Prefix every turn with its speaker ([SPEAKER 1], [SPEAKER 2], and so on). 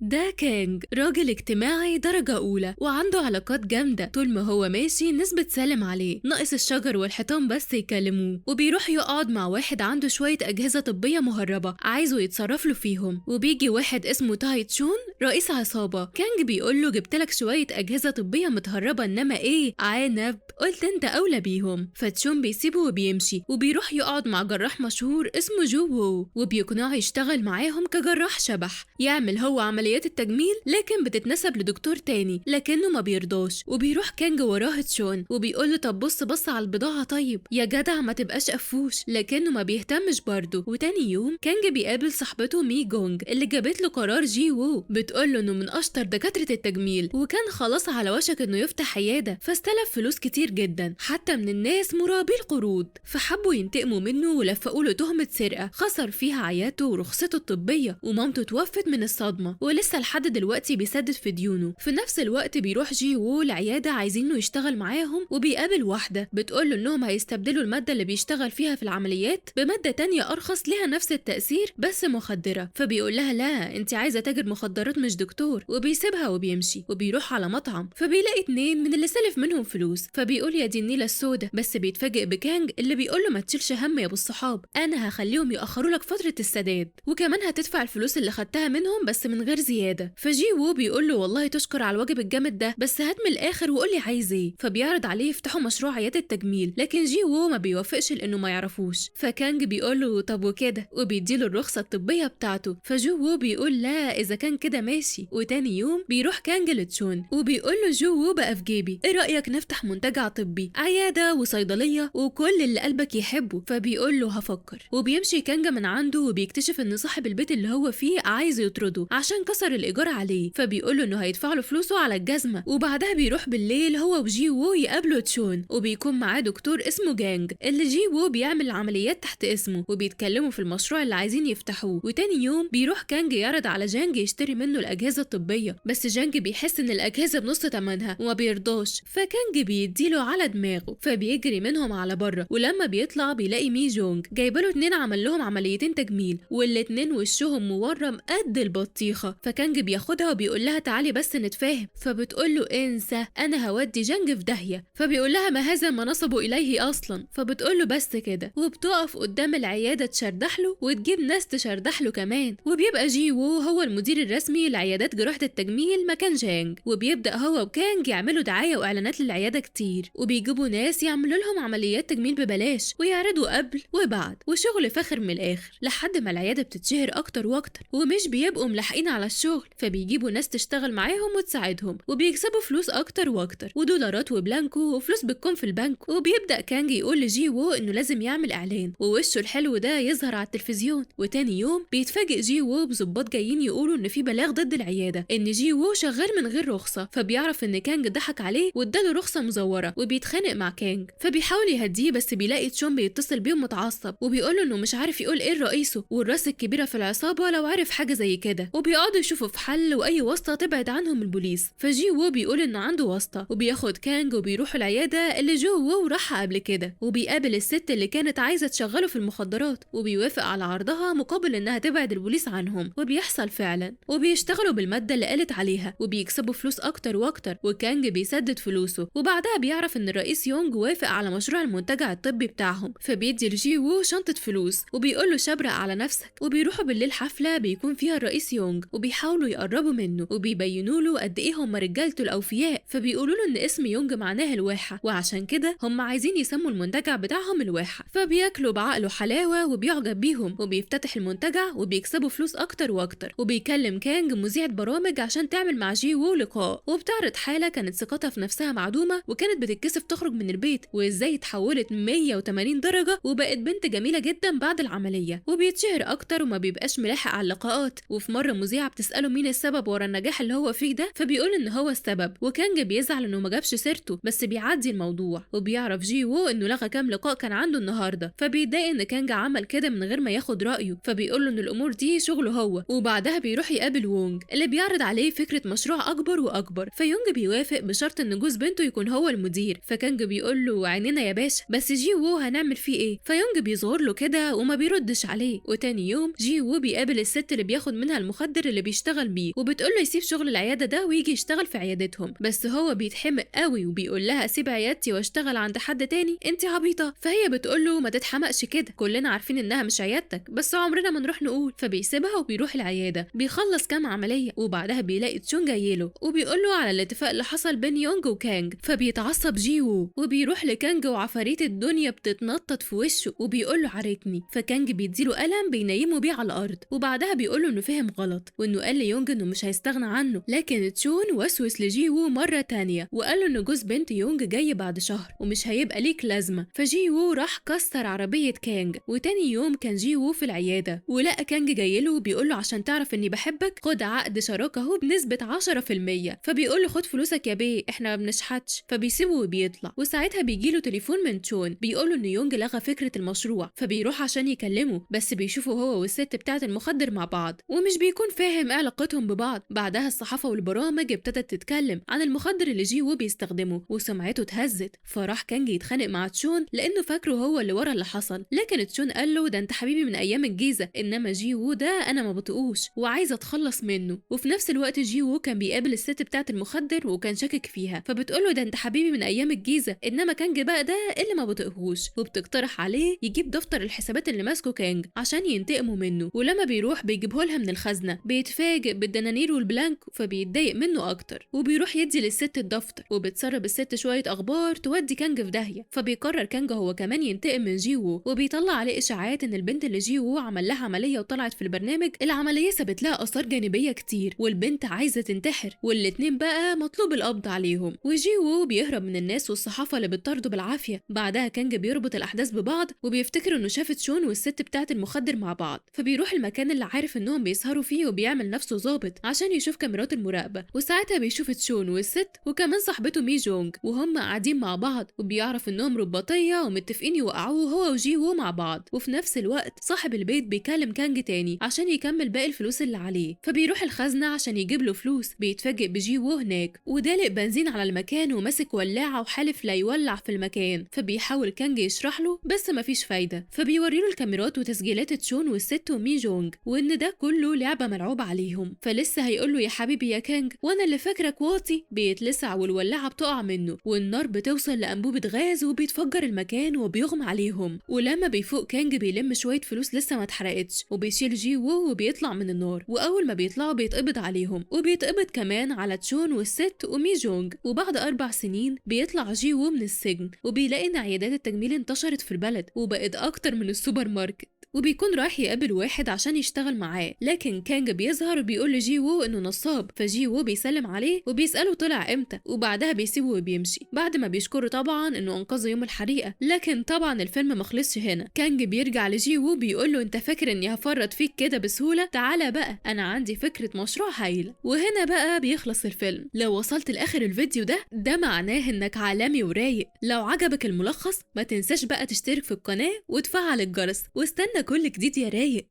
[SPEAKER 1] ده كانج راجل اجتماعي درجة أولى وعنده علاقات جامدة. طول ما هو ماشي الناس بتسلم عليه، ناقص الشجر والحيطان بس يكلموه. وبيروح يقعد مع واحد عنده شوية أجهزة طبية مهربة عايزه يتصرف له فيهم. وبيجي واحد اسمه تاي تشون رئيس عصابة. كانج بيقول له جبتلك شوية أجهزة طبية متهربة، إنما إيه عنب، قلت أنت أولى بيهم. فتشون بيسيبه وبيمشي وبيروح يقعد مع جراح مشهور اسمه جو وو، وبيقنعه يشتغل معاهم كجراح شبح، يعمل هو عمليات التجميل لكن بتتنسب لدكتور تاني لكنه ما بيرضاش. وبيروح كانج وراه تشون وبيقول له طب بص على البضاعة طيب يا جدع ما تبقاش قفوش، لكنه ما بيهتمش برضه. وتاني يوم كانج بيقابل صاحبته مي جونج اللي جابت له قرار جي وو، بتقول له انه من اشطر دكاترة التجميل وكان خلاص على وشك انه يفتح عيادة، فاستلف فلوس كتير جدا حتى من الناس مرابي القروض. فحبوا ينتقموا منه ولفقوا له تهمة سرقة خسر فيها عيادته ورخصته الطبية، ومامته توفت من الصدمة ولسه لحد دلوقتي بيسدد في ديونه. في نفس الوقت بيروح جي وو العيادة عايزينه يشتغل معاهم، وبيقابل واحدة بتقول له انهم هيستبدلوا المادة اللي بيشتغل فيها في العمليات بمادة تانية ارخص لها نفس التأثير بس مخدرة. فبيقول لها لا انت عايزة تاجر مخدرات مش دكتور، وبيسيبها وبيمشي. وبيروح على مطعم فبيلاقي اتنين من اللي سلف منهم فلوس، فبيقول يا دي النيلة السودة، بس بيتفاجئ بكانج اللي بيقول له ما تشيلش هم يا ابو الصحاب، انا هخليهم يأخروا لك فترة السداد وكمان هتدفع الفلوس اللي خدتها منهم بس من غير زيادة. فجي وو بيقول له والله تشكر على الواجب الجامد ده، بس هات من الاخر وقول لي عايز ايه. فبيعرض عليه يفتحوا مشروع عيادة تجميل، لكن جي وو ما بيوافقش لانه ما يعرفوش. فكانج بيقول له طب وكده، وبيديله الرخصة الطبية بتاعته. فجو وو بيقول لا اذا كان كده ماشي. وتاني يوم بيروح كانج لتشون وبيقول له جو وو بقى في جيبي، ايه رأيك نفتح منتجع طبي، عيادة وصيدلية وكل اللي قلبك يحبه. فبيقول له هفكر. وبيمشي كانج من عنده وبيكتشف ان صاحب البيت اللي هو فيه عايز يطرده عشان كسر الايجار عليه، فبيقول له انه هيدفع له فلوسه على الجزمة. وبعدها بيروح بالليل هو وجي وو يقابلوا تشون، وبيكون معاه دكتور اسمه جانج اللي جي وو بيعمل عمليات تحت اسمه، وبيتكلموا في المشروع اللي عايزين يفتحوه. وتاني يوم بيروح كانج يعرض على جانج يشتري منه الاجهزة الطبية، بس جانج بيحس ان الاجهزة بنص تمنها وما بيرضاش، فكانج بيديله على دماغه فبيجري منهم على بره. ولما بيطلع بيلاقي مي جونج جايباله اتنين عمل لهم عمليتين تجميل والاتنين وشهم مورم قد البطيخة. فكانج بياخدها وبيقول لها تعالي بس نتفاهم، فبتقول له انسى انا هودي جانج في داهية. فبيقول لها ما هذا ما نصبوا اليه اصلا، فبتقول له بس كده، وبتقف قدام العيادة تشردح له وتجيب ناس تشردح له كمان. وبيبقى جي وو هو المدير الرسمي لعيادات جراحة التجميل مكان جانج، وبيبدأ هو وكانج يعملوا دعاية واعلانات للعيادة كتير، وبيجيبوا ناس يعملوا لهم عمليات تجميل ببلاش ويعرضوا قبل وبعد، وشغل فاخر من الاخر لحد ما العيادة بتتشهر اكتر واكتر، ومش بيبقوا ملاحقين على الشغل فبيجيبوا ناس تشتغل معاهم وتساعدهم، وبيكسبوا فلوس اكتر واكتر ودولارات وبلانكو وفلوس بتكون في البنك. وبيبدأ كانج يقول لجي وو انه لازم يعمل اعلان ووشه الحلو ده يظهر على التلفزيون. وتاني يوم بيتفاجئ جي وو بظباط جايين يقولوا ان في بلاغ ضد العيادة ان جي وو شغال من غير رخصة، فبيعرف ان كانج ضحك عليه واداله رخصة مزورة وبيتخانق مع كانج. فبيحاول يهديه بس بيلاقي تشون بيتصل بيه متعصب وبيقوله انه مش عارف يقول ايه لرئيسه والراس الكبيرة في العصابة لو عرف حاجة زي كده، وبيقعدوا يشوفوا في حل واي واسطة تبعد عنهم البوليس. فجي وو بيقول انه عنده واسطة وبياخد كانج وبيروحوا العيادة اللي جو وو راحها قبل كده، وبيقابل الست اللي كانت عايزة تشغله في المخدرات وبيوافق على عرضها مقابل انها تبعد البوليس عنهم، وبيحصل فعلا وبيشتغلوا بالمادة اللي قالت عليها وبيكسبوا فلوس اكتر واكتر، وكانج بيسدد فلوسه. وبعدها بيعرف ان الرئيس يونج وافق على مشروع المنتجع الطبي بتاعهم، فبيدي لجي وو شنطة فلوس وبيقول له شبرق على نفسك. وبيروحوا بالليل حفلة بيكون فيها الرئيس يونج وبيحاولوا يقربوا منه وبيبينوا له قد ايه هم رجالته الاوفياء، فبيقولوا له ان اسم يونج معناه الواحة وعشان كده هم عايزين يسموا المنتجع بتاعهم الواحة. فبياكلوا بعقله حلاوة وبيعجب بيهم وبيفتتح المنتجع وبيكسبوا فلوس اكتر واكتر. وبيكلم كانج مذيعة برامج عشان تعمل مع جي وو لقاء، وبتعرض حالة كانت ثقتها في نفسها معدومة وكانت بتتكسف تخرج من البيت وازاي اتحولت 180 درجة وبقت بنت جميلة جدا بعد العملية، وبيتشهر اكتر وما بيبقاش ملاحق على اللقاءات. وفي مرة مذيعة بتسأله مين السبب ورا النجاح اللي هو فيه ده، فبيقول ان هو السبب، وكانج بيزعل انه ما جابش سيرته بس بيعدي الموضوع. وبيعرف جي وو انه لغى كام لقاء كان عنده النهارده، فبيتضايق ان كانج عمل كده من غير ما ياخد رأيه، فبيقول له ان الامور دي شغله هو. وبعدها بيروح يقابل وونج اللي بيعرض عليه فكرة مشروع اكبر واكبر، فيونج بيوافق بشرط ان جوز بنته يكون هو المدير. فكانج بيقول له عينينا يا باشا، بس جي وو هنعمل فيه ايه؟ فيونج بيصغر له كده وما بيردش عليه. وتاني يوم جي وو بيقابل الست اللي بياخد منها المخدر اللي بيشتغل بيه وبتقول له يسيب شغل العيادة ده ويجي يشتغل في عيادتهم، بس هو بيتحمق قوي وبيقول لها اسيب عيادتي واشتغل عند حد تاني، انت عبيطة. فهي بتقول له ما تتحمقش كده، كلنا عارفين انها مش عيادتك بس عمرنا ما نروح نقول. فبيسيبها وبيروح العيادة، بيخلص كام عملية وبعدها بيلاقي تشون جايله وبيقول له على الاتفاق اللي حصل بين يونج وكانج. فبيتعصب جي وو وبيروح لكانج وعفاريت الدنيا بتتنطط في وشه وبيقول له عاركني. فكانج بيديله قلم بينيمه بيه على الارض وبعدها بيقول له انه فهم غلط وانه قال ليونج انه مش هيستغنى عنه. لكن تشون وسوس لجي وو مرة تانية وقال له ان جوز بنت يونج جاي بعد شهر ومش هيبقى ليك لازمة. فجي وو راح كسر عربية كانج. وتاني يوم كان جي وو في العيادة ولقى كانج جايله وبيقول له عشان تعرف اني بحبك خد عقد شراكة اهو بنسبة 10%. فبيقول له خد فلوسك يا بيه احنا ما بنشحتش. فبيسيبه وبيطلع وساعتها بيجيله تليفون من تشون بيقول له ان يونج لغى فكرة المشروع. فبيروح عشان يكلمه بس بيشوفه هو والست بتاعة المخدر مع بعض ومش بيكون فاهم ايه علاقتهم ببعض. بعدها الصحافة والبرامج ابتدت تتكلم عن المخدر اللي جي وو بيستخدمه وسمعته اتهزت. فراح كانج يتخانق مع تشون لانه فاكره هو اللي ورا اللي حصل، لكن تشون قال له ده انت حبيبي من ايام الجيزة، انما جي وو ده انا ما بطيقوش وعايزه اتخلص منه. وفي نفس الوقت جي وو كان بيقابل الست بتاعة المخدر وكان شاكك فيها، فبتقول له ده انت حبيبي من ايام الجيزة، انما كانج بقى ده اللي ما بطيقهوش. وبتقترح عليه يجيب دفتر الحسابات اللي ماسكه كانج عشان ينتقموا منه. ولما بيروح بيجيبه لها من الخزنة بيتفاجئ بالدنانير والبلانك فبيتضايق منه اكتر وبيروح يدي للست الدفتر وبتسرب الست شوية اخبار تودي كانج في داهية. فبيقرر كانج هو كمان ينتقم من جي وو وبيطلع عليه اشاعات ان البنت اللي جي وو عمل لها عملية وطلعت في البرنامج العملية سابت لها اثار جانبية كتير والبنت عايزة تنتحر، والاتنين بقى مطلوب القبض عليهم. وجي وو بيهرب من الناس والصحافة اللي بتطارده بالعافية. بعدها كانج بيربط الاحداث ببعض وبيفتكر انه شاف تشون والست بتاعة المخدر مع بعض. فبيروح المكان اللي عارف انهم بيسهروا فيه وبيعمل نفسه ظابط عشان يشوف كاميرات المراقبة. وساعتها بيشوف تشون والست وكمان صاحبته مي جونج وهم قاعدين مع بعض وبيعرف انهم رباطية ومتفقين يوقعوه هو وجي وو مع بعض. وفي نفس الوقت صاحب البيت بيكلم كانج تاني عشان يكمل باقي الفلوس اللي عليه. فبيروح الخزنة عشان يجيب له فلوس. بيتفاجئ بجي وو هناك ودالق بنزين على المكان وماسك ولاعة وحالف لا يولع في المكان. فبيحاول كانج يشرح له بس مفيش فايدة. فبيوريله الكاميرات وتسجيلات تشون والست ومي جونج وان ده كله لعبة ملعوبة عليهم. فلسه هيقول له يا حبيبي يا كانج وانا اللي فاكرك واطي، بيتلسع والولاعة بتقع منه والنار بتوصل لأنبوبة غاز وبيتفجر المكان وبيغمى عليهم. ولما بيفوق كانج بيلم شوية فلوس لسه ما اتحرقتش وبيشيل جي وو وبيطلع من النار. واول ما بيطلعوا بيتقبض عليهم وبيتقبض كمان على تشون والست ومي جونج. وبعد 4 سنين بيطلع جي وو من السجن وبيلاقي ان عيادات التجميل انتشرت في البلد وبقت اكتر من السوبر ماركت وبيكون رايح يقابل واحد عشان يشتغل معاه. لكن كانج بيظهر وبيقول لجي وو انه نصاب. فجي وو بيسلم عليه وبيسأله طلع امتى وبعدها بيسيبه وبيمشي بعد ما بيشكره طبعا انه انقذه يوم الحريقة. لكن طبعا الفيلم مخلصش هنا. كانج بيرجع لجي وو بيقول له انت فاكر اني هفرط فيك كده بسهولة؟ تعالى بقى انا عندي فكرة مشروع هايلة. وهنا بقى بيخلص الفيلم. لو وصلت لاخر الفيديو ده معناه انك عالمي ورايق. لو عجبك الملخص ما تنساش بقى تشترك في القناة وتفعل الجرس واستنى كل جديد يا رايق.